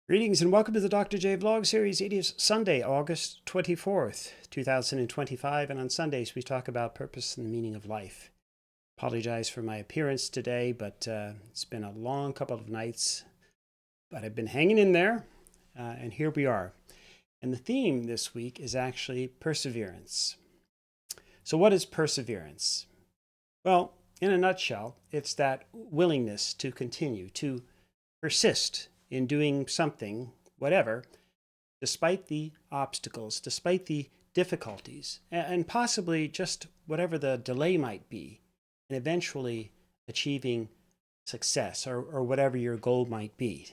Greetings and welcome to the Dr. J Vlog Series. It is Sunday, August 24th, 2025, and on Sundays we talk about purpose and the meaning of life. Apologize for my appearance today, but it's been a long couple of nights, but I've been hanging in there, and here we are. And the theme this week is actually perseverance. So what is perseverance? Well, in a nutshell, it's that willingness to continue, to persist in doing something, whatever, despite the obstacles, despite the difficulties, and possibly just whatever the delay might be, and eventually achieving success or whatever your goal might be.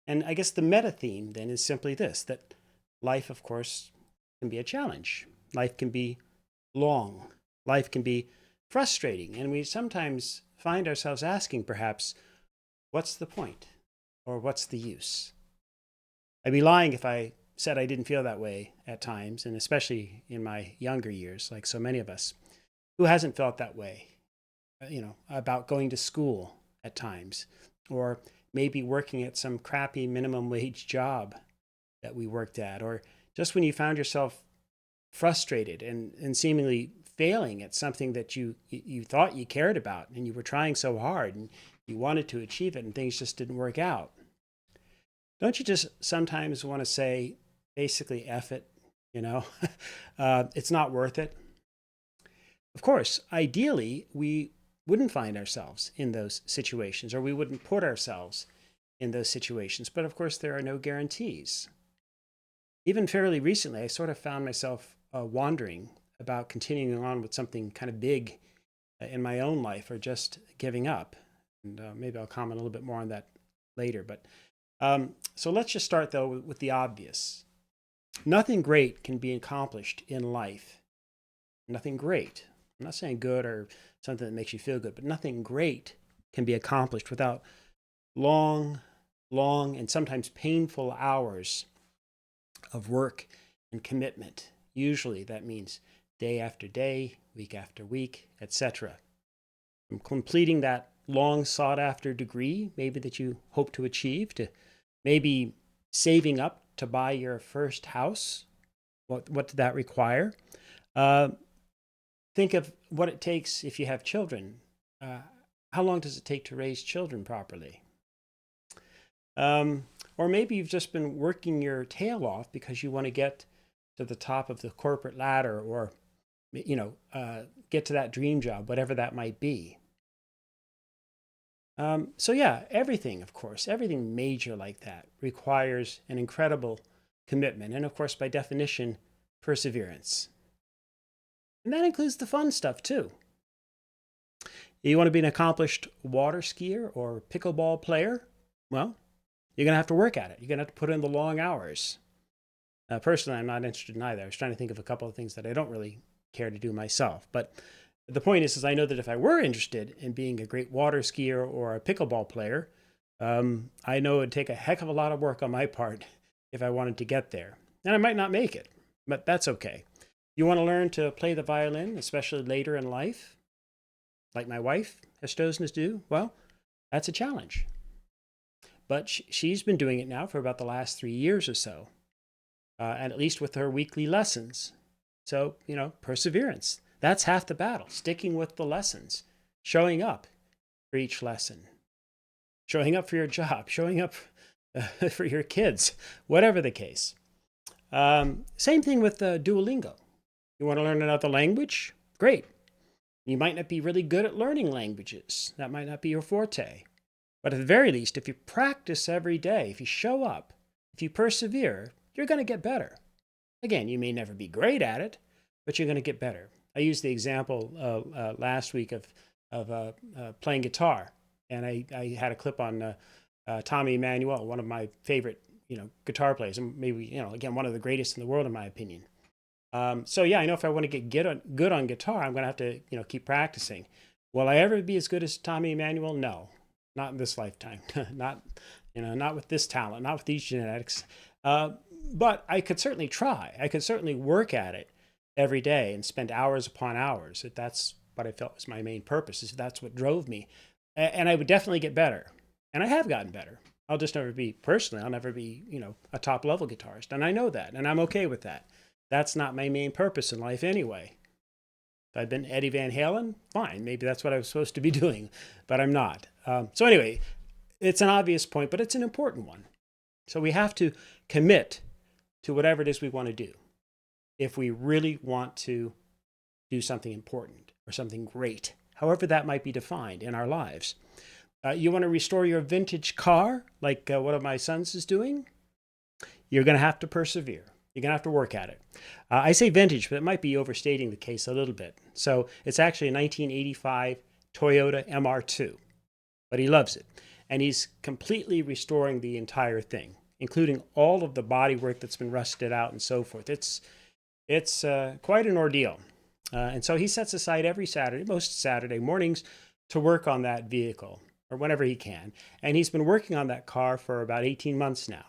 And I guess the meta theme then is simply this, that life, of course, can be a challenge. Life can be long. Life can be frustrating. And we sometimes find ourselves asking, perhaps, what's the point? Or what's the use? I'd be lying if I said I didn't feel that way at times, and especially in my younger years, like so many of us. Who hasn't felt that way, about going to school at times, or maybe working at some crappy minimum wage job that we worked at, or just when you found yourself frustrated and seemingly failing at something that you thought you cared about, and you were trying so hard, and you wanted to achieve it, and things just didn't work out. Don't you just sometimes want to say, basically, F it, it's not worth it? Of course, ideally, we wouldn't find ourselves in those situations, or we wouldn't put ourselves in those situations. But of course, there are no guarantees. Even fairly recently, I sort of found myself wondering about continuing on with something kind of big in my own life, or just giving up. And maybe I'll comment a little bit more on that later. But so let's just start, though, with the obvious. Nothing great can be accomplished in life. Nothing great. I'm not saying good or something that makes you feel good, but nothing great can be accomplished without long, and sometimes painful hours of work and commitment. Usually that means day after day, week after week, etc. From completing that long sought after degree, maybe that you hope to achieve, to maybe saving up to buy your first house. What did that require? Think of what it takes if you have children. How long does it take to raise children properly? Or maybe you've just been working your tail off because you want to get to the top of the corporate ladder, or get to that dream job, whatever that might be. So yeah, everything, of course, everything major like that requires an incredible commitment. And of course, by definition, perseverance. And that includes the fun stuff too. You want to be an accomplished water skier or pickleball player? Well, you're going to have to work at it. You're going to have to put in the long hours. Personally, I'm not interested in either. I was trying to think of a couple of things that I don't really care to do myself. But the point is I know that if I were interested in being a great water skier or a pickleball player, I know it would take a heck of a lot of work on my part if I wanted to get there. And I might not make it, but that's okay. You want to learn to play the violin, especially later in life, like my wife has chosen to do? Well, that's a challenge. But she's been doing it now for about the last 3 years or so, and at least with her weekly lessons. So, perseverance. That's half the battle, sticking with the lessons, showing up for each lesson, showing up for your job, showing up for your kids, whatever the case. Same thing with Duolingo. You want to learn another language? Great. You might not be really good at learning languages. That might not be your forte. But at the very least, if you practice every day, if you show up, if you persevere, you're going to get better. Again, you may never be great at it, but you're going to get better. I used the example last week of playing guitar, and I had a clip on Tommy Emmanuel, one of my favorite guitar players, and maybe again one of the greatest in the world in my opinion. So yeah, I know if I want to get good on guitar, I'm going to have to keep practicing. Will I ever be as good as Tommy Emmanuel? No, not in this lifetime. not with this talent, not with these genetics. But I could certainly try. I could certainly work at it every day and spend hours upon hours. If that's what I felt was my main purpose, if that's what drove me. And I would definitely get better. And I have gotten better. I'll just never be, personally, I'll never be, a top level guitarist. And I know that, and I'm okay with that. That's not my main purpose in life anyway. If I'd been Eddie Van Halen, fine. Maybe that's what I was supposed to be doing, but I'm not. So anyway, it's an obvious point, but it's an important one. So we have to commit to whatever it is we want to do if we really want to do something important or something great, however that might be defined in our lives. You want to restore your vintage car, like one of my sons is doing? You're going to have to persevere. You're going to have to work at it. I say vintage, but it might be overstating the case a little bit. So it's actually a 1985 Toyota MR2, but he loves it. And he's completely restoring the entire thing, including all of the bodywork that's been rusted out and so forth. It's quite an ordeal. And so he sets aside every Saturday, most Saturday mornings, to work on that vehicle, or whenever he can. And he's been working on that car for about 18 months now.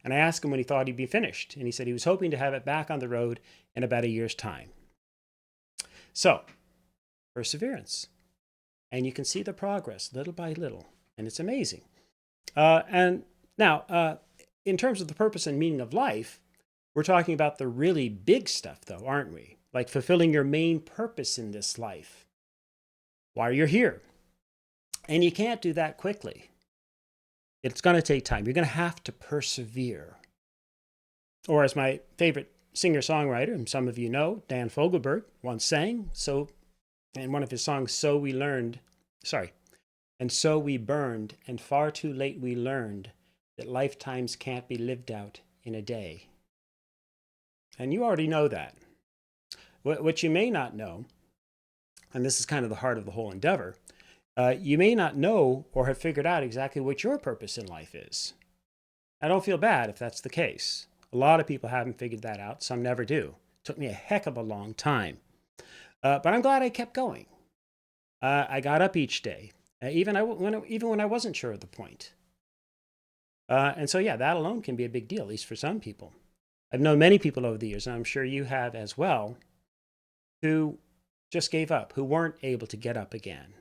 And I asked him when he thought he'd be finished. And he said he was hoping to have it back on the road in about a year's time. So, perseverance. And you can see the progress little by little. And it's amazing. And now, in terms of the purpose and meaning of life, we're talking about the really big stuff, though, aren't we? Like fulfilling your main purpose in this life. Why you're here. And you can't do that quickly. It's going to take time. You're going to have to persevere. Or as my favorite singer-songwriter, and some of you know, Dan Fogelberg, once sang, in one of his songs, So we burned, and far too late we learned that lifetimes can't be lived out in a day. And you already know that. What you may not know, and this is kind of the heart of the whole endeavor, you may not know or have figured out exactly what your purpose in life is. I don't feel bad if that's the case. A lot of people haven't figured that out. Some never do. It took me a heck of a long time. But I'm glad I kept going. I got up each day, even when I wasn't sure of the point. And so, yeah, that alone can be a big deal, at least for some people. I've known many people over the years, and I'm sure you have as well, who just gave up, who weren't able to get up again,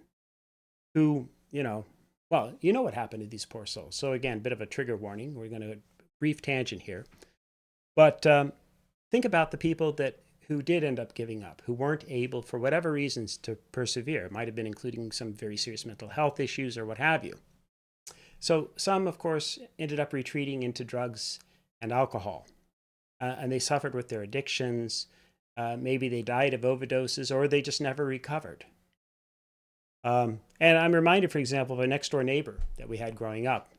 who, you know what happened to these poor souls. So again, a bit of a trigger warning. We're going to brief tangent here. But think about the people who did end up giving up, who weren't able, for whatever reasons, to persevere. It might have been including some very serious mental health issues or what have you. So some, of course, ended up retreating into drugs and alcohol. And they suffered with their addictions. Maybe they died of overdoses, or they just never recovered. And I'm reminded, for example, of a next door neighbor that we had growing up.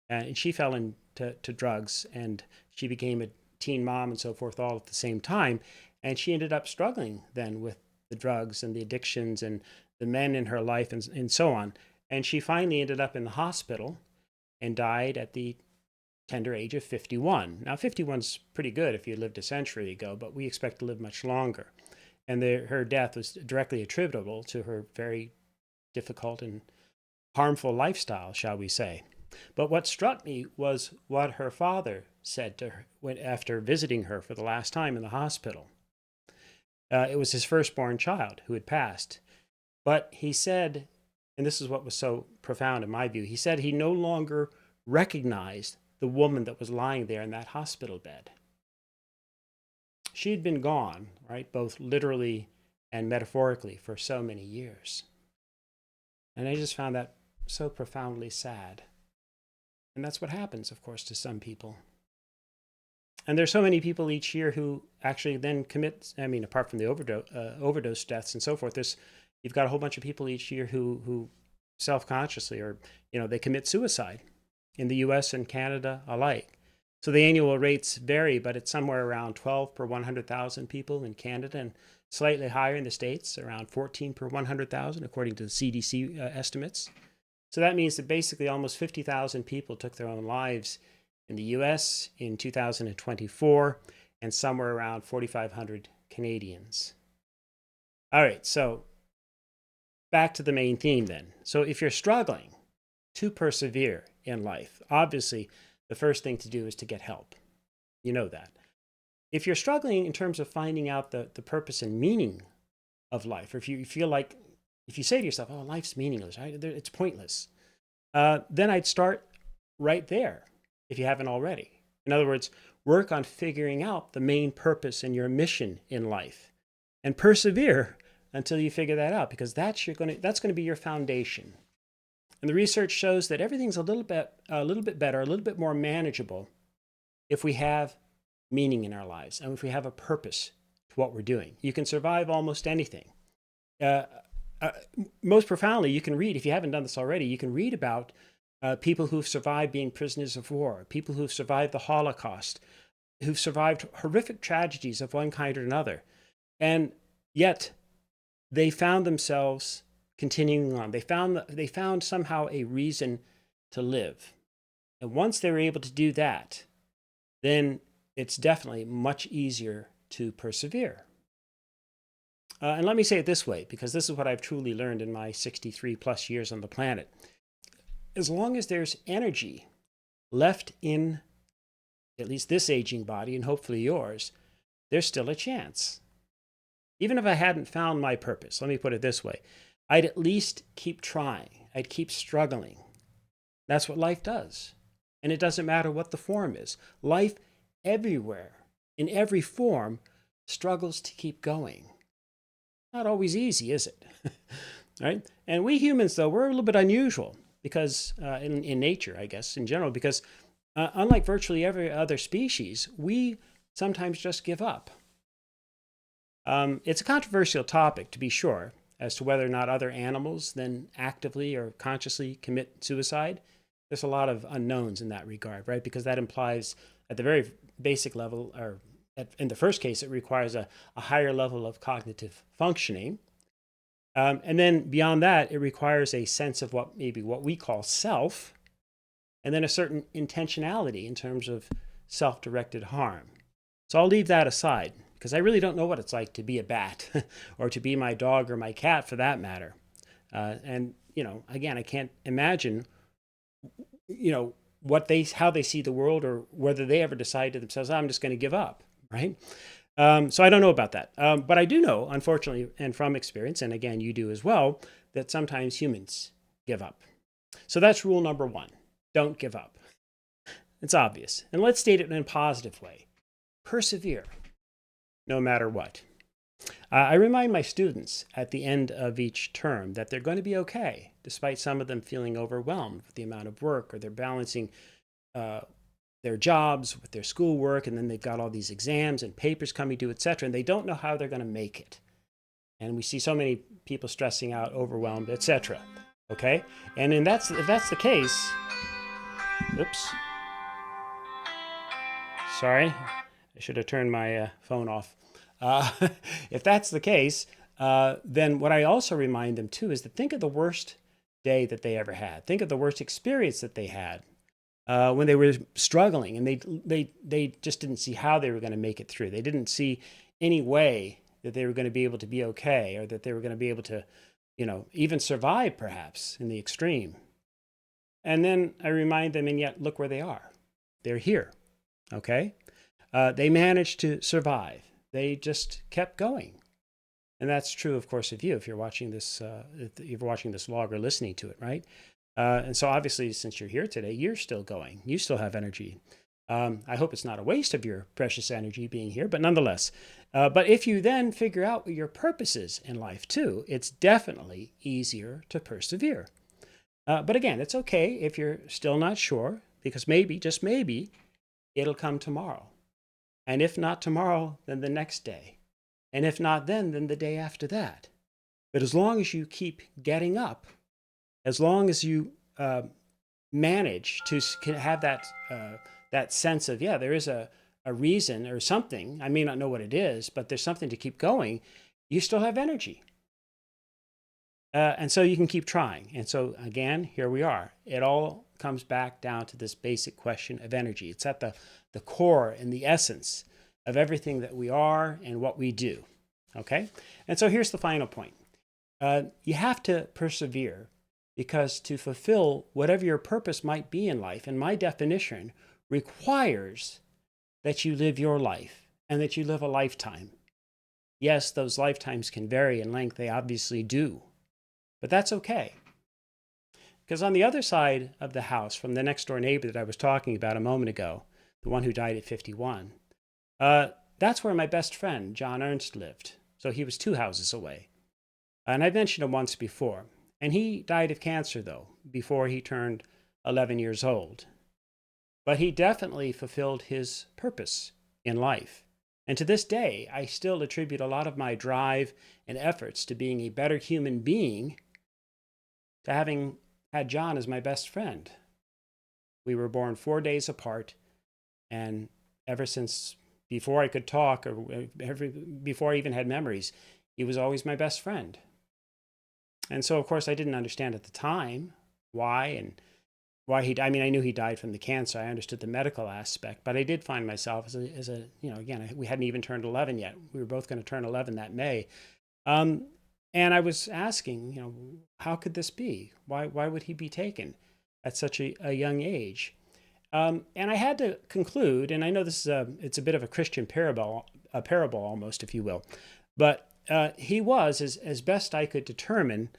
And she fell into drugs, and she became a teen mom and so forth all at the same time. And she ended up struggling then with the drugs and the addictions and the men in her life and so on. And she finally ended up in the hospital and died at the tender age of 51. Now, 51's pretty good if you lived a century ago, but we expect to live much longer. And her death was directly attributable to her very difficult and harmful lifestyle, shall we say. But what struck me was what her father said to her after visiting her for the last time in the hospital. It was his firstborn child who had passed. But he said, and this is what was so profound in my view, he said he no longer recognized the woman that was lying there in that hospital bed. She had been gone, right, both literally and metaphorically, for so many years. And I just found that so profoundly sad. And that's what happens, of course, to some people. And there's so many people each year who actually then commit, apart from the overdose deaths and so forth, you've got a whole bunch of people each year who self-consciously or, they commit suicide in the US and Canada alike. So the annual rates vary, but it's somewhere around 12 per 100,000 people in Canada and slightly higher in the States, around 14 per 100,000, according to the CDC estimates. So that means that basically almost 50,000 people took their own lives in the US in 2024, and somewhere around 4,500 Canadians. All right, so back to the main theme then. So if you're struggling to persevere in life, obviously the first thing to do is to get help. You know that. If you're struggling in terms of finding out the purpose and meaning of life, or if you feel like, if you say to yourself, oh, life's meaningless, right? It's pointless, then I'd start right there if you haven't already. In other words, work on figuring out the main purpose and your mission in life and persevere until you figure that out, because that's going to be your foundation. And the research shows that everything's a little bit better, a little bit more manageable if we have meaning in our lives and if we have a purpose to what we're doing. You can survive almost anything. Most profoundly, you can read, if you haven't done this already, you can read about people who've survived being prisoners of war, people who've survived the Holocaust, who've survived horrific tragedies of one kind or another. And yet they found themselves continuing on. They found somehow a reason to live. And once they were able to do that, then it's definitely much easier to persevere. And let me say it this way, because this is what I've truly learned in my 63 plus years on the planet. As long as there's energy left in at least this aging body, and hopefully yours, there's still a chance. Even if I hadn't found my purpose, let me put it this way, I'd at least keep trying. I'd keep struggling. That's what life does. And it doesn't matter what the form is. Life everywhere, in every form, struggles to keep going. Not always easy, is it? Right? And we humans, though, we're a little bit unusual because in nature, I guess, in general, because unlike virtually every other species, we sometimes just give up. It's a controversial topic, to be sure, as to whether or not other animals then actively or consciously commit suicide. There's a lot of unknowns in that regard, right? Because that implies, at the very basic level, or in the first case, it requires a higher level of cognitive functioning. And then beyond that, it requires a sense of what we call self, and then a certain intentionality in terms of self-directed harm. So I'll leave that aside, because I really don't know what it's like to be a bat or to be my dog or my cat for that matter. And, again, I can't imagine, how they see the world, or whether they ever decide to themselves, I'm just going to give up, right? So I don't know about that. But I do know, unfortunately, and from experience, and again, you do as well, that sometimes humans give up. So that's rule number one. Don't give up. It's obvious. And let's state it in a positive way. Persevere, no matter what. I remind my students at the end of each term that they're going to be okay, despite some of them feeling overwhelmed with the amount of work, or they're balancing their jobs with their schoolwork, and then they've got all these exams and papers coming due, etc., and they don't know how they're going to make it. And we see so many people stressing out, overwhelmed, etc. Okay? And if that's the case, oops. Sorry, I should have turned my phone off. If that's the case, then what I also remind them too is to think of the worst day that they ever had. Think of the worst experience that they had when they were struggling, and they just didn't see how they were going to make it through. They didn't see any way that they were going to be able to be okay, or that they were going to be able to, even survive perhaps in the extreme. And then I remind them, and yet look where they are. They're here. Okay? They managed to survive. They just kept going. And that's true, of course, of you if you're watching this vlog or listening to it, right? And so obviously, since you're here today, you're still going. You still have energy. I hope it's not a waste of your precious energy being here, but nonetheless. But if you then figure out what your purpose is in life too, it's definitely easier to persevere. But again, it's okay if you're still not sure, because maybe, just maybe, it'll come tomorrow. And if not tomorrow, then the next day. And if not then the day after that. But as long as you keep getting up, as long as you manage to have that sense of, there is a reason or something, I may not know what it is, but there's something to keep going, you still have energy. And so you can keep trying. And so again, here we are. It all comes back down to this basic question of energy. It's at the core and the essence of everything that we are and what we do. Okay? And so here's the final point. You have to persevere, because to fulfill whatever your purpose might be in life, in my definition, requires that you live your life and that you live a lifetime. Yes, those lifetimes can vary in length. They obviously do. But that's okay. Because on the other side of the house, from the next door neighbor that I was talking about a moment ago, the one who died at 51, that's where my best friend, John Ernst, lived. So he was 2 houses away. And I've mentioned him once before. And he died of cancer, though, before he turned 11 years old. But he definitely fulfilled his purpose in life. And to this day, I still attribute a lot of my drive and efforts to being a better human being to having had John as my best friend. We were born 4 days apart, and ever since before I could talk or before I even had memories, he was always my best friend. And so, of course, I didn't understand at the time why I mean, I knew he died from the cancer. I understood the medical aspect, but I did find myself as a again, we hadn't even turned 11 yet. We were both going to turn 11 that May. And I was asking, how could this be? Why would he be taken at such a young age? And I had to conclude, and I know this is it's a bit of a Christian parable almost, if you will, but he was, as best I could determine,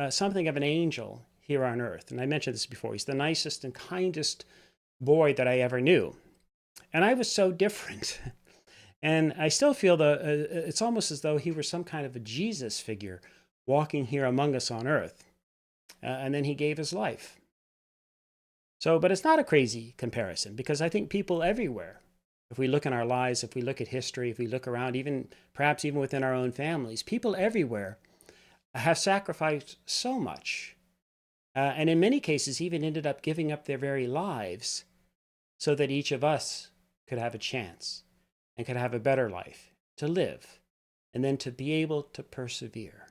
something of an angel here on earth. And I mentioned this before. He's the nicest and kindest boy that I ever knew. And I was so different. And I still feel it's almost as though he were some kind of a Jesus figure walking here among us on earth. And then he gave his life. So, but it's not a crazy comparison, because I think people everywhere, if we look in our lives, if we look at history, if we look around, perhaps even within our own families, people everywhere have sacrificed so much. And in many cases, even ended up giving up their very lives so that each of us could have a chance and could have a better life to live, and then to be able to persevere.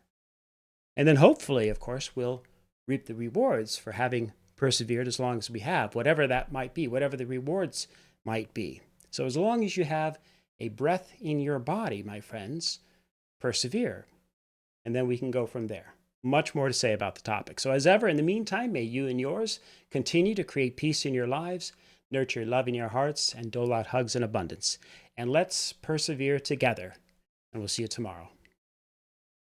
And then hopefully, of course, we'll reap the rewards for having persevered as long as we have, whatever that might be, whatever the rewards might be. So as long as you have a breath in your body, my friends, persevere. And then we can go from there. Much more to say about the topic. So as ever, in the meantime, may you and yours continue to create peace in your lives, nurture love in your hearts, and dole out hugs in abundance. And let's persevere together. And we'll see you tomorrow.